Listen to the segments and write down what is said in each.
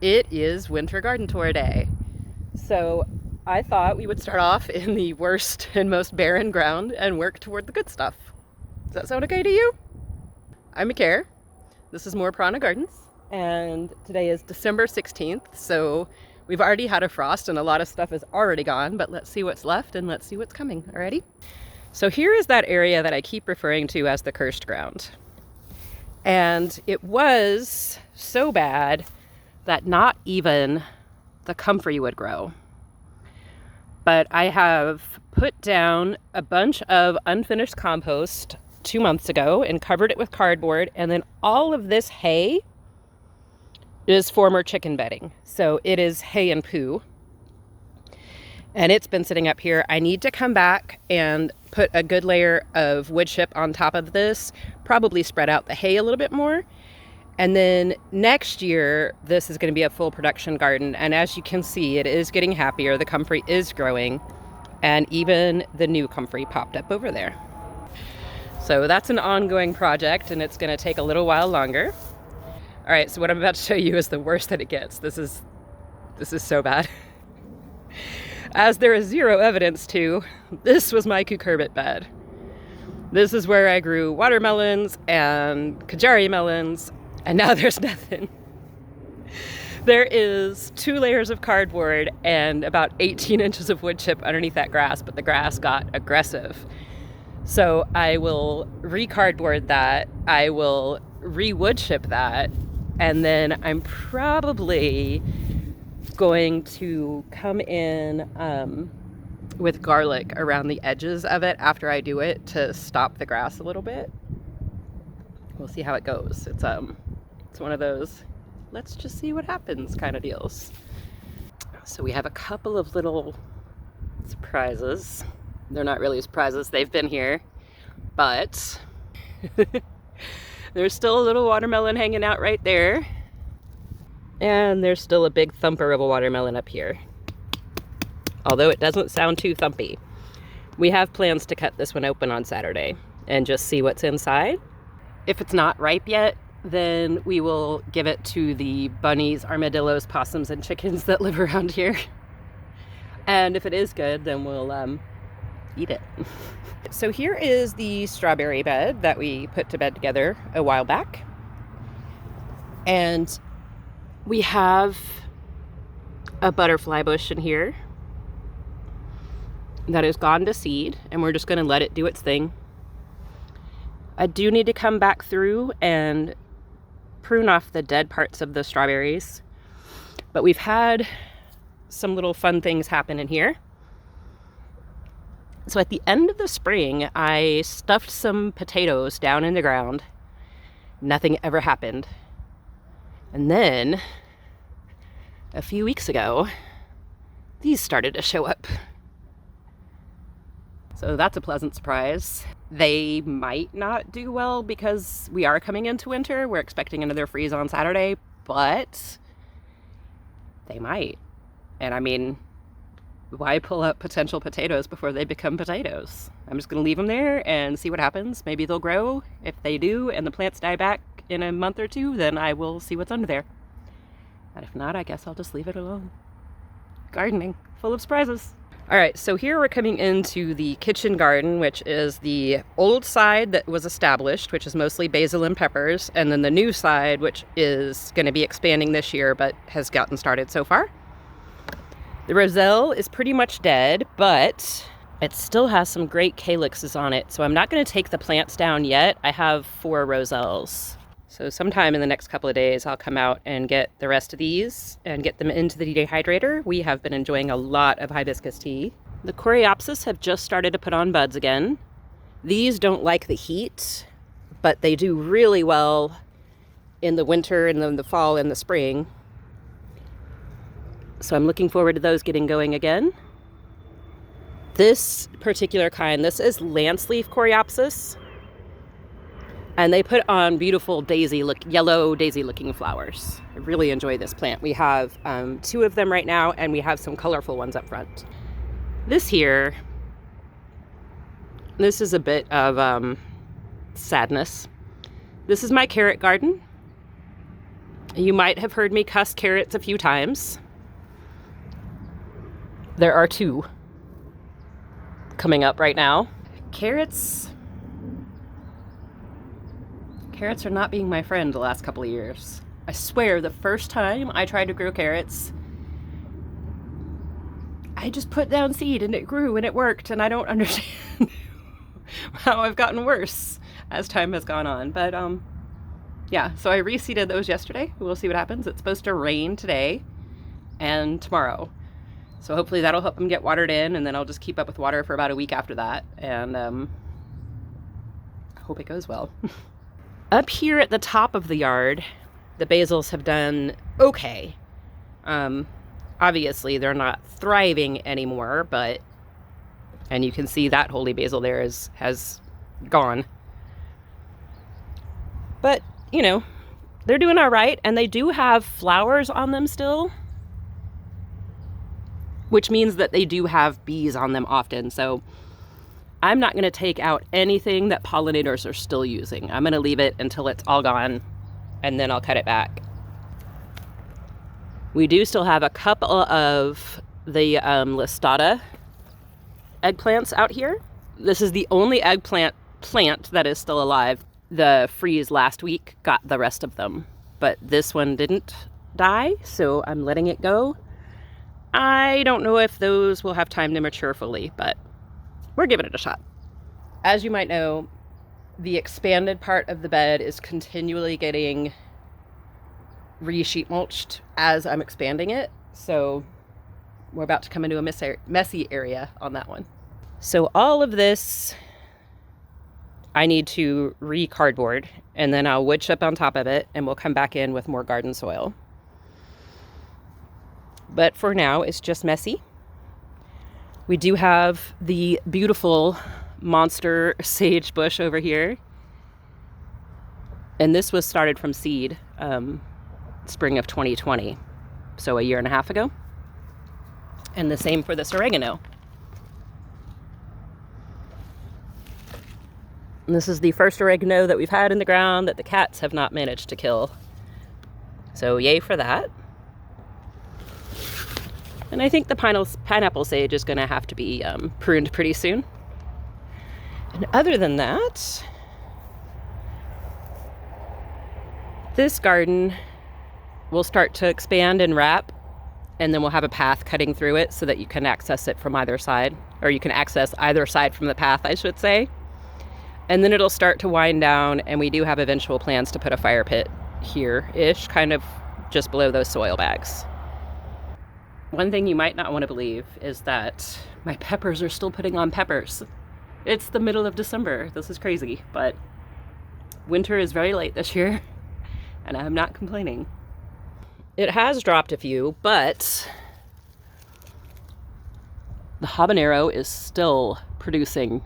It is winter garden tour day. So I thought we would start off in the worst and most barren ground and work toward the good stuff. Does that sound okay to you? I'm Akare. This is More Prana Gardens. And today is December 16th. So we've already had a frost and a lot of stuff is already gone, but let's see what's left and let's see what's coming. Alrighty? So here is that area that I keep referring to as the cursed ground. And it was so bad that not even the comfrey would grow. But I have put down a bunch of unfinished compost 2 months ago and covered it with cardboard, and then all of this hay is former chicken bedding. So it is hay and poo. And it's been sitting up here. I need to come back and put a good layer of wood chip on top of this, probably spread out the hay a little bit more. And then next year, this is going to be a full production garden. And as you can see, it is getting happier. The comfrey is growing. And even the new comfrey popped up over there. So that's an ongoing project, and it's going to take a little while longer. All right, so what I'm about to show you is the worst that it gets. This is so bad. As there is zero evidence to, this was my cucurbit bed. This is where I grew watermelons and kajari melons. And now there's nothing. There is 2 layers of cardboard and about 18 inches of wood chip underneath that grass, but the grass got aggressive. So I will re-cardboard that, I will re-wood chip that, and then I'm probably going to come in with garlic around the edges of it after I do it to stop the grass a little bit. We'll see how it goes. It's one of those, let's just see what happens kind of deals. So we have a couple of little surprises. They're not really surprises, they've been here, but there's still a little watermelon hanging out right there. And there's still a big thumper of a watermelon up here. Although it doesn't sound too thumpy. We have plans to cut this one open on Saturday and just see what's inside. If it's not ripe yet, then we will give it to the bunnies, armadillos, possums, and chickens that live around here. And if it is good, then we'll eat it. So here is the strawberry bed that we put to bed together a while back. And we have a butterfly bush in here that has gone to seed, and we're just going to let it do its thing. I do need to come back through and prune off the dead parts of the strawberries, but we've had some little fun things happen in here. So at the end of the spring, I stuffed some potatoes down in the ground. Nothing ever happened. And then a few weeks ago, these started to show up. So that's a pleasant surprise. They might not do well because we are coming into winter. We're expecting another freeze on Saturday, but they might. And I mean, why pull up potential potatoes before they become potatoes? I'm just gonna leave them there and see what happens. Maybe they'll grow. If they do and the plants die back in a month or 2, then I will see what's under there. And if not, I guess I'll just leave it alone. Gardening, full of surprises. All right, so here we're coming into the kitchen garden, which is the old side that was established, which is mostly basil and peppers, and then the new side, which is going to be expanding this year, but has gotten started so far. The roselle is pretty much dead, but it still has some great calyxes on it, so I'm not going to take the plants down yet. I have 4 roselles. So sometime in the next couple of days, I'll come out and get the rest of these and get them into the dehydrator. We have been enjoying a lot of hibiscus tea. The Coreopsis have just started to put on buds again. These don't like the heat, but they do really well in the winter and then the fall and the spring. So I'm looking forward to those getting going again. This particular kind, this is Landsy Coreopsis. And they put on beautiful yellow daisy looking flowers. I really enjoy this plant. We have 2 of them right now, and we have some colorful ones up front. This is a bit of sadness. This is my carrot garden. You might have heard me cuss carrots a few times. There are 2 coming up right now. Carrots are not being my friend the last couple of years. I swear, the first time I tried to grow carrots, I just put down seed and it grew and it worked, and I don't understand how I've gotten worse as time has gone on. But yeah, so I reseeded those yesterday. We'll see what happens. It's supposed to rain today and tomorrow. So hopefully that'll help them get watered in, and then I'll just keep up with water for about a week after that, and I hope it goes well. Up here at the top of the yard, the basils have done okay. Obviously they're not thriving anymore, and you can see that holy basil there has gone. But, you know, they're doing all right, and they do have flowers on them still, which means that they do have bees on them often. So I'm not going to take out anything that pollinators are still using. I'm going to leave it until it's all gone, and then I'll cut it back. We do still have a couple of the listata eggplants out here. This is the only eggplant plant that is still alive. The freeze last week got the rest of them, but this one didn't die, so I'm letting it go. I don't know if those will have time to mature fully, but we're giving it a shot. As you might know, the expanded part of the bed is continually getting re-sheet mulched as I'm expanding it, so we're about to come into a messy area on that one. So all of this I need to re-cardboard, and then I'll wood chip on top of it, and we'll come back in with more garden soil. But for now, it's just messy. We do have the beautiful monster sage bush over here. And this was started from seed spring of 2020, so a year and a half ago. And the same for this oregano. And this is the first oregano that we've had in the ground that the cats have not managed to kill. So yay for that. And I think the pineapple sage is going to have to be pruned pretty soon. And other than that, this garden will start to expand and wrap, and then we'll have a path cutting through it so that you can access it from either side, or you can access either side from the path, I should say. And then it'll start to wind down, and we do have eventual plans to put a fire pit here-ish, kind of just below those soil bags. One thing you might not want to believe is that my peppers are still putting on peppers. It's the middle of December. This is crazy, but winter is very late this year, and I'm not complaining. It has dropped a few, but the habanero is still producing,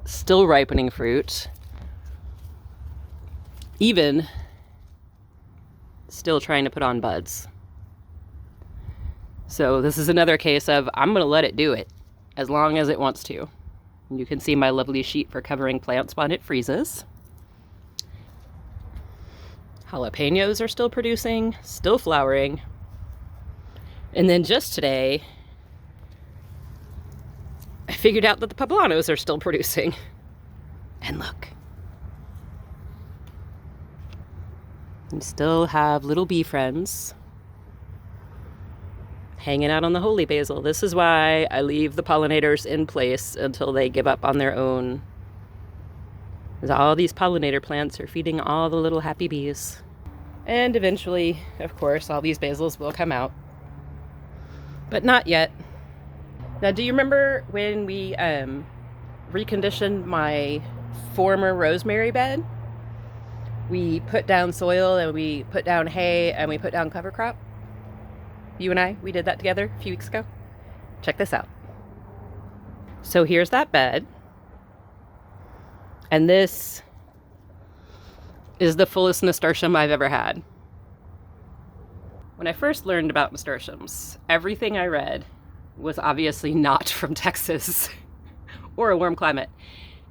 still ripening fruit, even still trying to put on buds. So this is another case of I'm going to let it do it as long as it wants to. You can see my lovely sheet for covering plants when it freezes. Jalapenos are still producing, still flowering. And then just today, I figured out that the poblanos are still producing. And look. We still have little bee friends hanging out on the holy basil. This is why I leave the pollinators in place until they give up on their own. Because all these pollinator plants are feeding all the little happy bees. And eventually, of course, all these basils will come out. But not yet. Now, do you remember when we reconditioned my former rosemary bed? We put down soil, and we put down hay, and we put down cover crop? You and I, we did that together a few weeks ago. Check this out. So here's that bed. And this is the fullest nasturtium I've ever had. When I first learned about nasturtiums, everything I read was obviously not from Texas or a warm climate.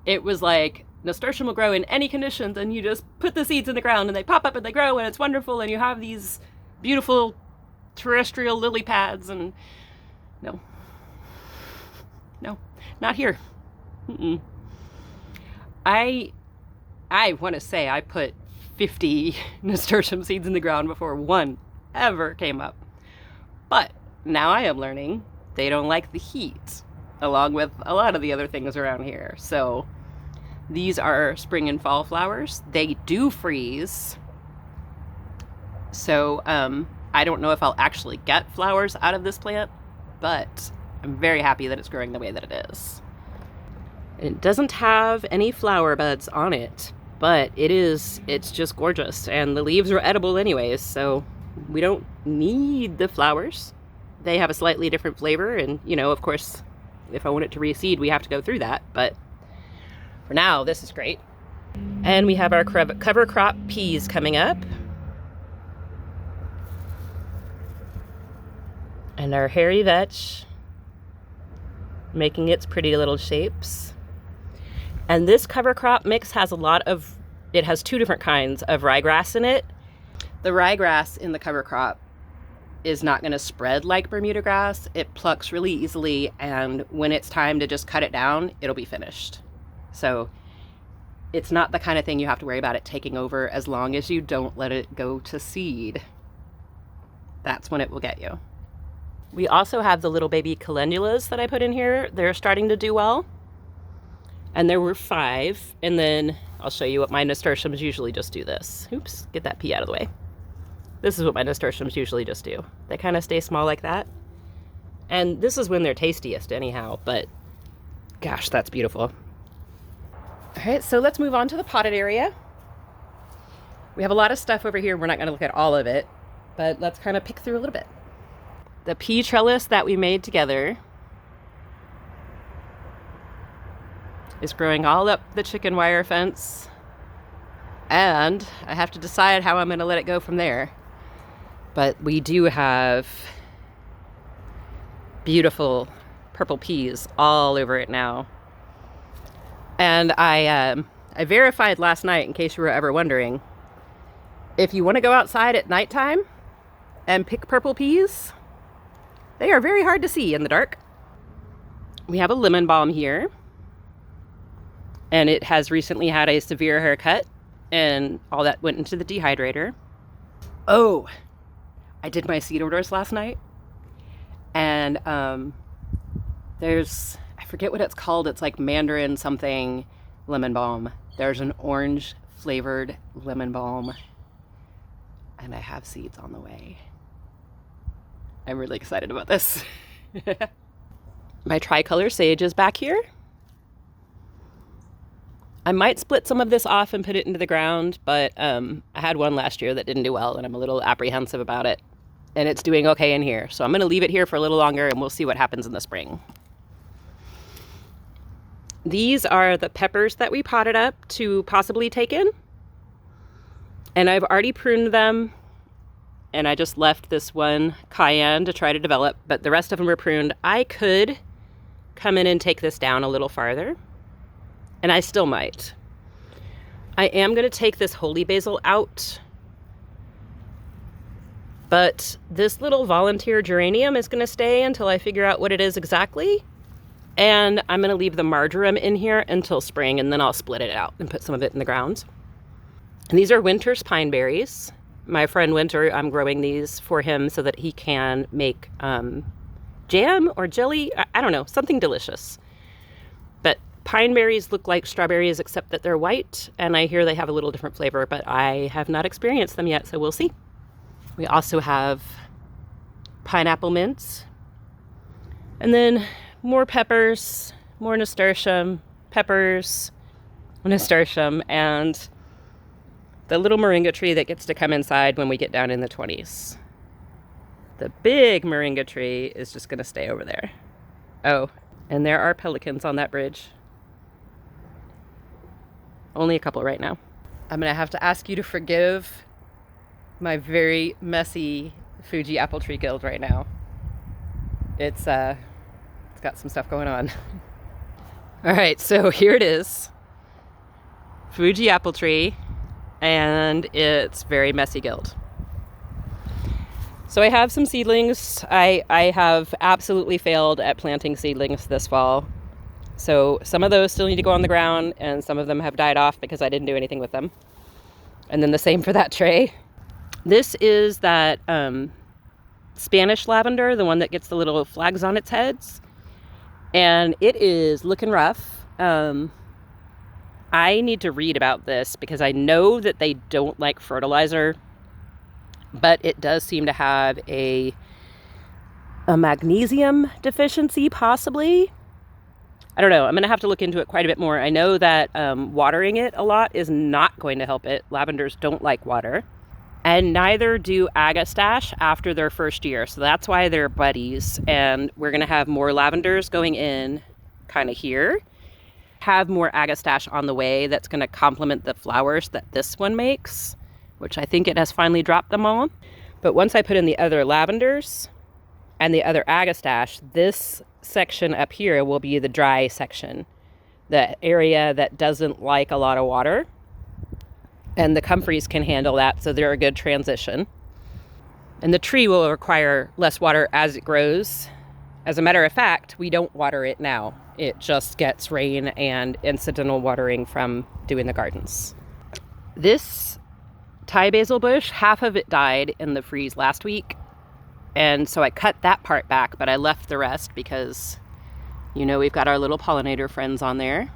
It was like nasturtium will grow in any conditions, and you just put the seeds in the ground and they pop up and they grow and it's wonderful and you have these beautiful terrestrial lily pads. And no, not here. Mm-mm. I want to say I put 50 nasturtium seeds in the ground before one ever came up. But now I am learning they don't like the heat, along with a lot of the other things around here. So these are spring and fall flowers. They do freeze. So I don't know if I'll actually get flowers out of this plant, but I'm very happy that it's growing the way that it is. It doesn't have any flower buds on it, but it's just gorgeous. And the leaves are edible anyways, so we don't need the flowers. They have a slightly different flavor, and you know, of course, if I want it to reseed, we have to go through that, but for now, this is great. And we have our cover crop peas coming up. And our hairy vetch making its pretty little shapes. And this cover crop mix has it has two different kinds of ryegrass in it. The ryegrass in the cover crop is not going to spread like Bermuda grass. It plucks really easily, and when it's time to just cut it down, it'll be finished. So it's not the kind of thing you have to worry about it taking over as long as you don't let it go to seed. That's when it will get you. We also have the little baby calendulas that I put in here. They're starting to do well. And there were 5. And then I'll show you what my nasturtiums usually just do this. Oops, get that pea out of the way. This is what my nasturtiums usually just do. They kind of stay small like that. And this is when they're tastiest anyhow, but gosh, that's beautiful. All right, so let's move on to the potted area. We have a lot of stuff over here. We're not gonna look at all of it, but let's kind of pick through a little bit. The pea trellis that we made together is growing all up the chicken wire fence, and I have to decide how I'm gonna let it go from there. But we do have beautiful purple peas all over it now. And I verified last night, in case you were ever wondering, if you want to go outside at nighttime and pick purple peas, they are very hard to see in the dark. We have a lemon balm here, and it has recently had a severe haircut, and all that went into the dehydrator. Oh, I did my seed orders last night, and there's, I forget what it's called. It's like Mandarin something lemon balm. There's an orange flavored lemon balm, and I have seeds on the way. I'm really excited about this. My tricolor sage is back here. I might split some of this off and put it into the ground, but I had one last year that didn't do well, and I'm a little apprehensive about it. And it's doing okay in here. So I'm going to leave it here for a little longer, and we'll see what happens in the spring. These are the peppers that we potted up to possibly take in. And I've already pruned them, and I just left this one cayenne to try to develop, but the rest of them are pruned. I could come in and take this down a little farther, and I still might. I am going to take this holy basil out, but this little volunteer geranium is going to stay until I figure out what it is exactly. And I'm going to leave the marjoram in here until spring, and then I'll split it out and put some of it in the ground. And these are Winter's pine berries. My friend Winter, I'm growing these for him so that he can make jam or jelly. I don't know, something delicious. But pine berries look like strawberries except that they're white, and I hear they have a little different flavor, but I have not experienced them yet, so we'll see. We also have pineapple mints, and then more peppers, more nasturtium, peppers, nasturtium, and the little moringa tree that gets to come inside when we get down in the 20s. The big moringa tree is just going to stay over there. Oh, and there are pelicans on that bridge. Only a couple right now. I'm going to have to ask you to forgive my very messy Fuji apple tree guild right now. It's got some stuff going on. All right, so here it is. Fuji apple tree, and it's very messy gilled. So I have some seedlings. I have absolutely failed at planting seedlings this fall. So some of those still need to go on the ground, and some of them have died off because I didn't do anything with them. And then the same for that tray. This is that Spanish lavender, the one that gets the little flags on its heads. And it is looking rough. I need to read about this because I know that they don't like fertilizer, but it does seem to have a magnesium deficiency, possibly. I don't know. I'm going to have to look into it quite a bit more. I know that watering it a lot is not going to help it. Lavenders don't like water. And neither do agastache after their first year. So that's why they're buddies. And we're going to have more lavenders going in kind of here. Have more agastache on the way that's going to complement the flowers that this one makes, which I think it has finally dropped them all. But once I put in the other lavenders and the other agastache, this section up here will be the dry section, the area that doesn't like a lot of water, and the comfreys can handle that, so they're a good transition. And the tree will require less water as it grows. As a matter of fact, we don't water it now. It just gets rain and incidental watering from doing the gardens. This Thai basil bush, half of it died in the freeze last week. And so I cut that part back, but I left the rest because, you know, we've got our little pollinator friends on there.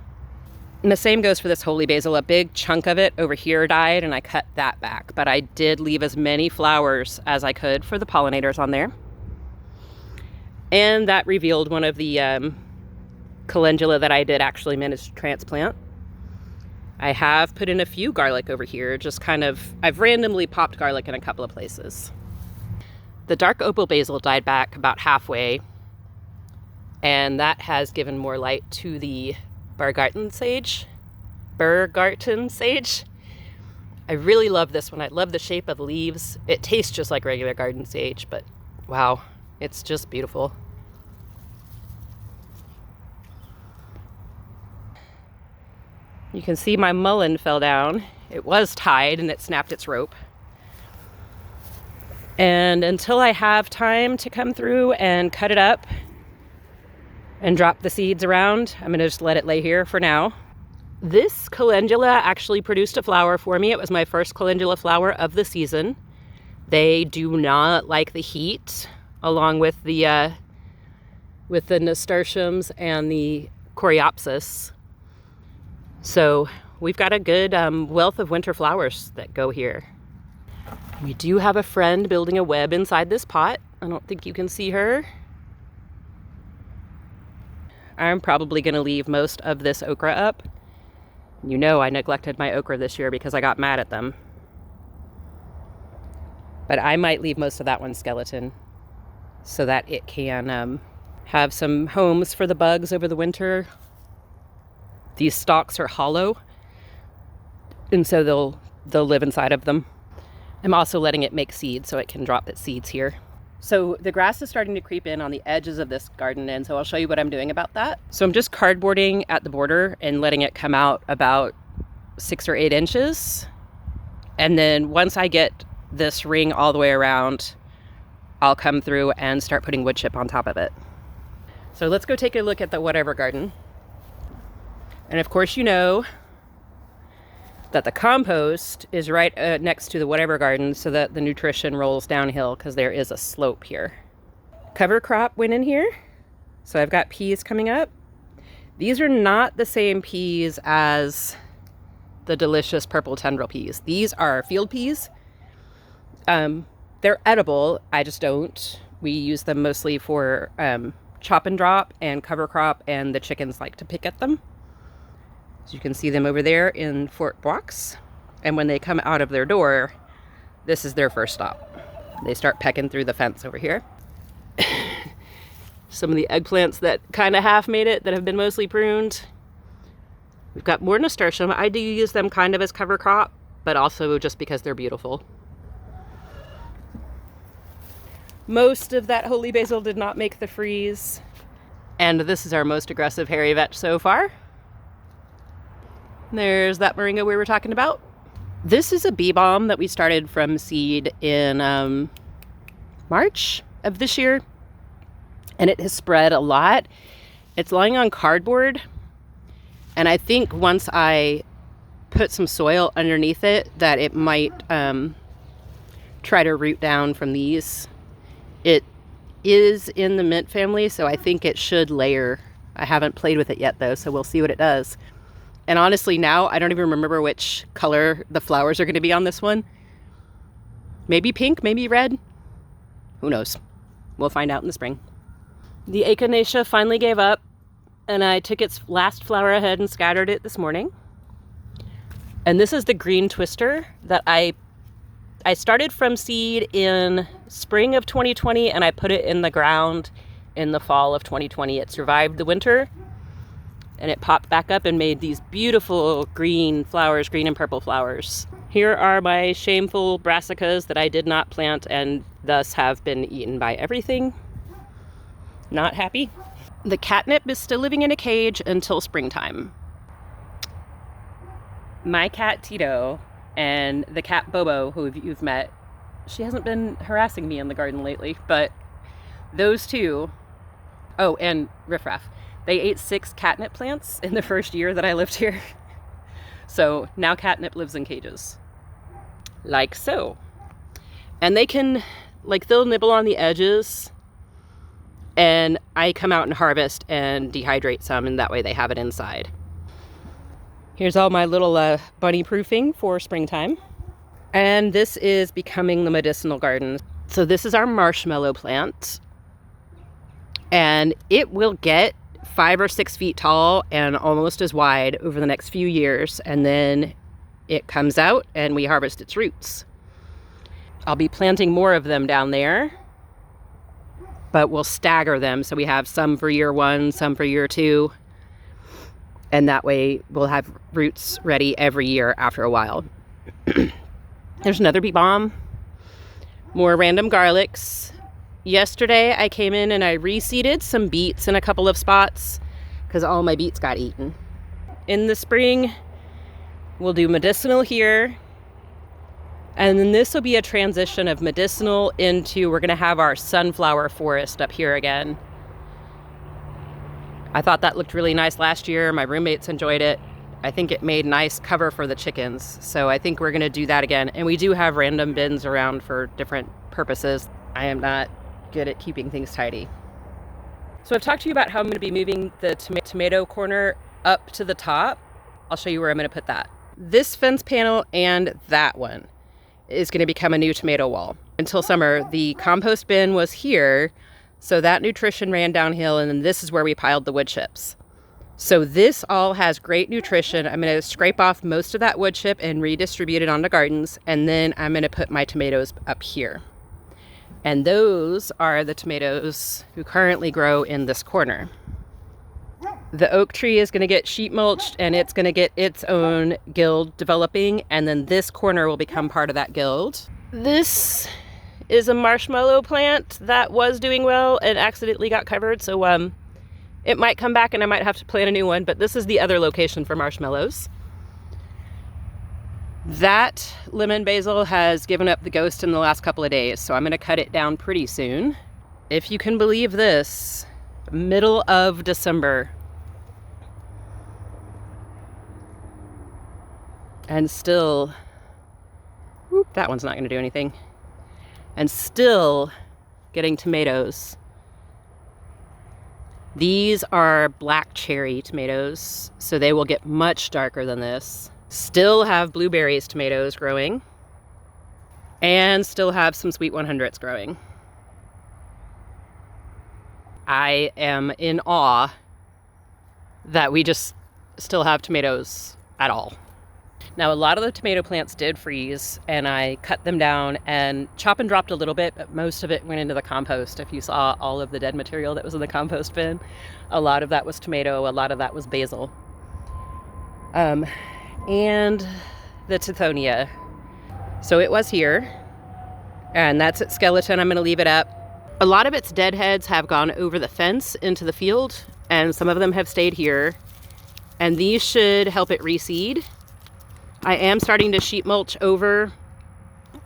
And the same goes for this holy basil. A big chunk of it over here died, and I cut that back. But I did leave as many flowers as I could for the pollinators on there. And that revealed one of the calendula that I did actually manage to transplant. I have put in a few garlic over here, just kind of, I've randomly popped garlic in a couple of places. The dark opal basil died back about halfway, and that has given more light to the Bargarten sage. I really love this one. I love the shape of the leaves. It tastes just like regular garden sage, but wow, it's just beautiful. You can see my mullein fell down. It was tied and it snapped its rope. And until I have time to come through and cut it up and drop the seeds around, I'm gonna just let it lay here for now. This calendula actually produced a flower for me. It was my first calendula flower of the season. They do not like the heat, along with the Nasturtiums and the Coreopsis. So we've got a good wealth of winter flowers that go here. We do have a friend building a web inside this pot. I don't think you can see her. I'm probably going to leave most of this okra up. You know I neglected my okra this year because I got mad at them. But I might leave most of that one skeleton so that it can have some homes for the bugs over the winter. These stalks are hollow, and so they'll live inside of them. I'm also letting it make seeds so it can drop its seeds here. So the grass is starting to creep in on the edges of this garden, and so I'll show you what I'm doing about that. So I'm just cardboarding at the border and letting it come out about 6 or 8 inches. And then once I get this ring all the way around, I'll come through and start putting wood chip on top of it. So let's go take a look at the whatever garden. And of course, you know that the compost is right next to the whatever garden so that the nutrition rolls downhill because there is a slope here. Cover crop went in here. So I've got peas coming up. These are not the same peas as the delicious purple tendril peas. These are field peas. They're edible. I just don't. We use them mostly for chop and drop and cover crop, and the chickens like to pick at them. So you can see them over there in Fort Box. And when they come out of their door, this is their first stop. They start pecking through the fence over here. Some of the eggplants that kind of half made it that have been mostly pruned. We've got more nasturtium. I do use them kind of as cover crop, but also just because they're beautiful. Most of that holy basil did not make the freeze. And this is our most aggressive hairy vetch so far. There's that moringa we were talking about. This is a bee balm that we started from seed in March of this year, and it has spread a lot. It's lying on cardboard, and I think once I put some soil underneath it that it might try to root down from these. It is in the mint family, so I think it should layer. I haven't played with it yet though, so we'll see what it does. And honestly now, I don't even remember which color the flowers are going to be on this one. Maybe pink, maybe red. Who knows? We'll find out in the spring. The echinacea finally gave up, and I took its last flower ahead and scattered it this morning. And this is the green twister that I started from seed in spring of 2020, and I put it in the ground in the fall of 2020. It survived the winter, and it popped back up and made these beautiful green flowers, green and purple flowers. Here are my shameful brassicas that I did not plant and thus have been eaten by everything. Not happy. The catnip is still living in a cage until springtime. My cat Tito and the cat Bobo, who you've met, she hasn't been harassing me in the garden lately, but those two, oh, and Riff Raff, they ate 6 catnip plants in the first year that I lived here. So now catnip lives in cages. Like so. And they can, like, they'll nibble on the edges, and I come out and harvest and dehydrate some, and that way they have it inside. Here's all my little bunny proofing for springtime. And this is becoming the medicinal garden. So this is our marshmallow plant. And it will get 5 or 6 feet tall and almost as wide over the next few years. And then it comes out and we harvest its roots. I'll be planting more of them down there, but we'll stagger them. So we have some for year 1, some for year 2. And that way we'll have roots ready every year after a while. There's another bee balm. More random garlics. Yesterday I came in and I reseeded some beets in a couple of spots because all my beets got eaten. In the spring, we'll do medicinal here. And then this will be a transition of medicinal into, we're going to have our sunflower forest up here again. I thought that looked really nice last year. My roommates enjoyed it. I think it made nice cover for the chickens. So I think we're going to do that again. And we do have random bins around for different purposes. I am not good at keeping things tidy. So I've talked to you about how I'm going to be moving the tomato corner up to the top. I'll show you where I'm going to put that. This fence panel and that one is going to become a new tomato wall. Until summer, the compost bin was here. So that nutrition ran downhill, and then this is where we piled the wood chips. So this all has great nutrition. I'm going to scrape off most of that wood chip and redistribute it onto gardens, and then I'm going to put my tomatoes up here. And those are the tomatoes who currently grow in this corner. The oak tree is going to get sheet mulched, and it's going to get its own guild developing, and then this corner will become part of that guild. This is a marshmallow plant that was doing well and accidentally got covered, so it might come back and I might have to plant a new one, but this is the other location for marshmallows. That lemon basil has given up the ghost in the last couple of days, so I'm going to cut it down pretty soon. If you can believe this, middle of December. And still, whoop, that one's not going to do anything. And still getting tomatoes. These are black cherry tomatoes, so they will get much darker than this. Still have blueberries tomatoes growing, and still have some sweet 100s growing. I am in awe that we just still have tomatoes at all. Now, a lot of the tomato plants did freeze, and I cut them down and chop and dropped a little bit, but most of it went into the compost. If you saw all of the dead material that was in the compost bin, a lot of that was tomato, a lot of that was basil. And the tithonia. So it was here, and that's its skeleton. I'm going to leave it up. A lot of its dead heads have gone over the fence into the field, and some of them have stayed here. And these should help it reseed. I am starting to sheet mulch over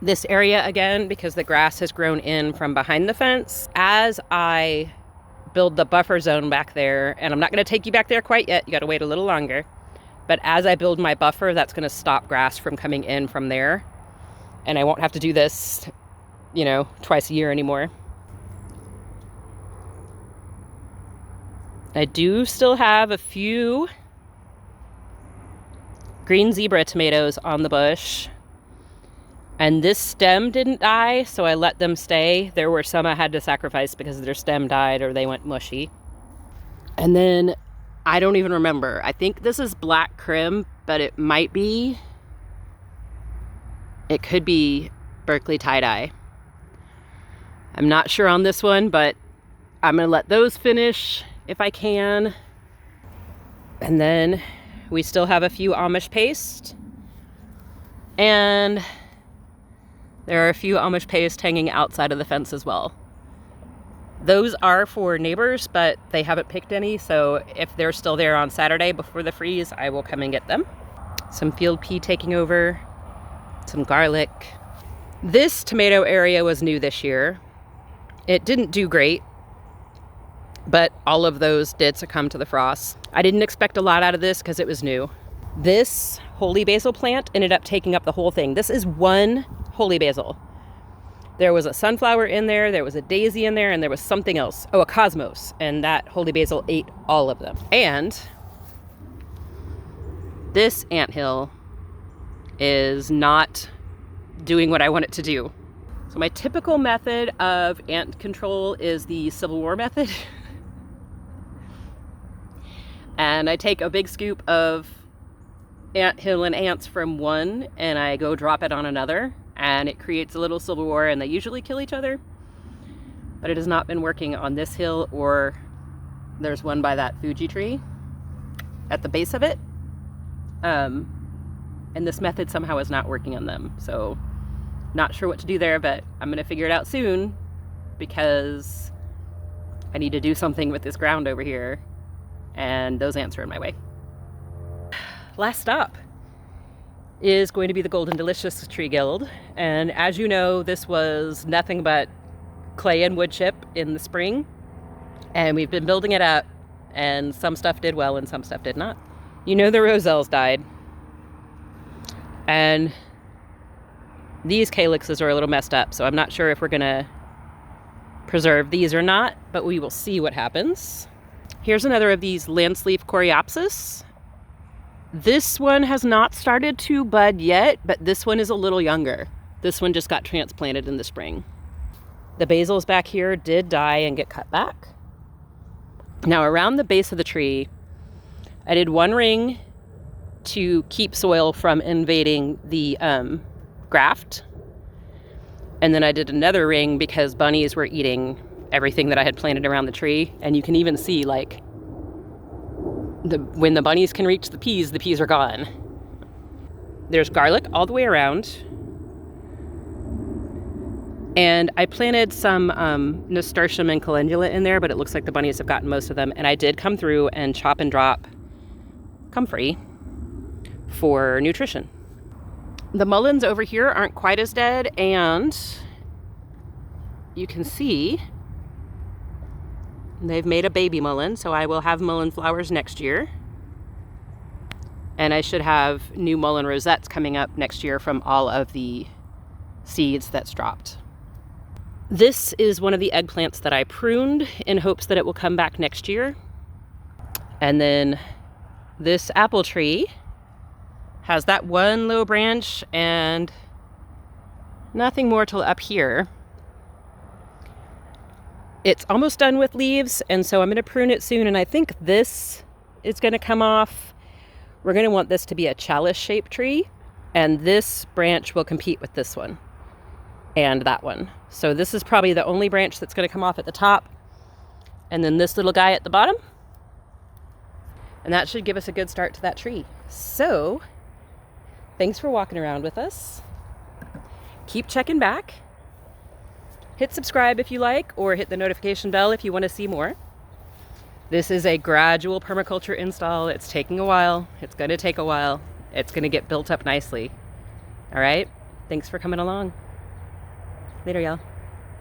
this area again because the grass has grown in from behind the fence. As I build the buffer zone back there, and I'm not going to take you back there quite yet, you got to wait a little longer, but as I build my buffer, that's going to stop grass from coming in from there, and I won't have to do this, you know, twice a year anymore. I do still have a few green zebra tomatoes on the bush, and this stem didn't die, so I let them stay. There were some I had to sacrifice because their stem died or they went mushy. And then I don't even remember. I think this is black crim, but it might be, it could be Berkeley tie-dye. I'm not sure on this one, but I'm gonna let those finish if I can. And then we still have a few Amish paste, and there are a few Amish paste hanging outside of the fence as well. Those are for neighbors, but they haven't picked any, so if they're still there on Saturday before the freeze, I will come and get them. Some field pea taking over, some garlic. This tomato area was new this year. It didn't do great, but all of those did succumb to the frost. I didn't expect a lot out of this because it was new. This holy basil plant ended up taking up the whole thing. This is one holy basil. There was a sunflower in there was a daisy in there, and there was something else. Oh, a cosmos. And that holy basil ate all of them. And this anthill is not doing what I want it to do. So my typical method of ant control is the Civil War method. And I take a big scoop of anthill and ants from one, and I go drop it on another, and it creates a little civil war, and they usually kill each other. But it has not been working on this hill, or there's one by that Fuji tree at the base of it. And this method somehow is not working on them. So not sure what to do there, but I'm gonna figure it out soon because I need to do something with this ground over here, and those ants are in my way. Last stop is going to be the Golden Delicious Tree Guild. And as you know, this was nothing but clay and wood chip in the spring. And we've been building it up, and some stuff did well and some stuff did not. You know, the roselles died. And these calyxes are a little messed up, so I'm not sure if we're gonna preserve these or not, but we will see what happens. Here's another of these Landsy Coreopsis. This one has not started to bud yet, but this one is a little younger. This one just got transplanted in the spring. The basils back here did die and get cut back. Now around the base of the tree, I did one ring to keep soil from invading the graft. And then I did another ring because bunnies were eating everything that I had planted around the tree. And you can even see, like, when the bunnies can reach the peas are gone. There's garlic all the way around. And I planted some Nasturtium and Calendula in there, but it looks like the bunnies have gotten most of them. And I did come through and chop and drop comfrey for nutrition. The mulleins over here aren't quite as dead, and you can see they've made a baby mullein, so I will have mullein flowers next year. And I should have new mullein rosettes coming up next year from all of the seeds that's dropped. This is one of the eggplants that I pruned in hopes that it will come back next year. And then this apple tree has that one low branch and nothing more till up here. It's almost done with leaves, and so I'm going to prune it soon, and I think this is going to come off. We're going to want this to be a chalice-shaped tree, and this branch will compete with this one and that one. So this is probably the only branch that's going to come off at the top, and then this little guy at the bottom. And that should give us a good start to that tree. So thanks for walking around with us. Keep checking back. Hit subscribe if you like, or hit the notification bell if you want to see more. This is a gradual permaculture install. It's taking a while. It's going to take a while. It's going to get built up nicely. All right? Thanks for coming along. Later, y'all.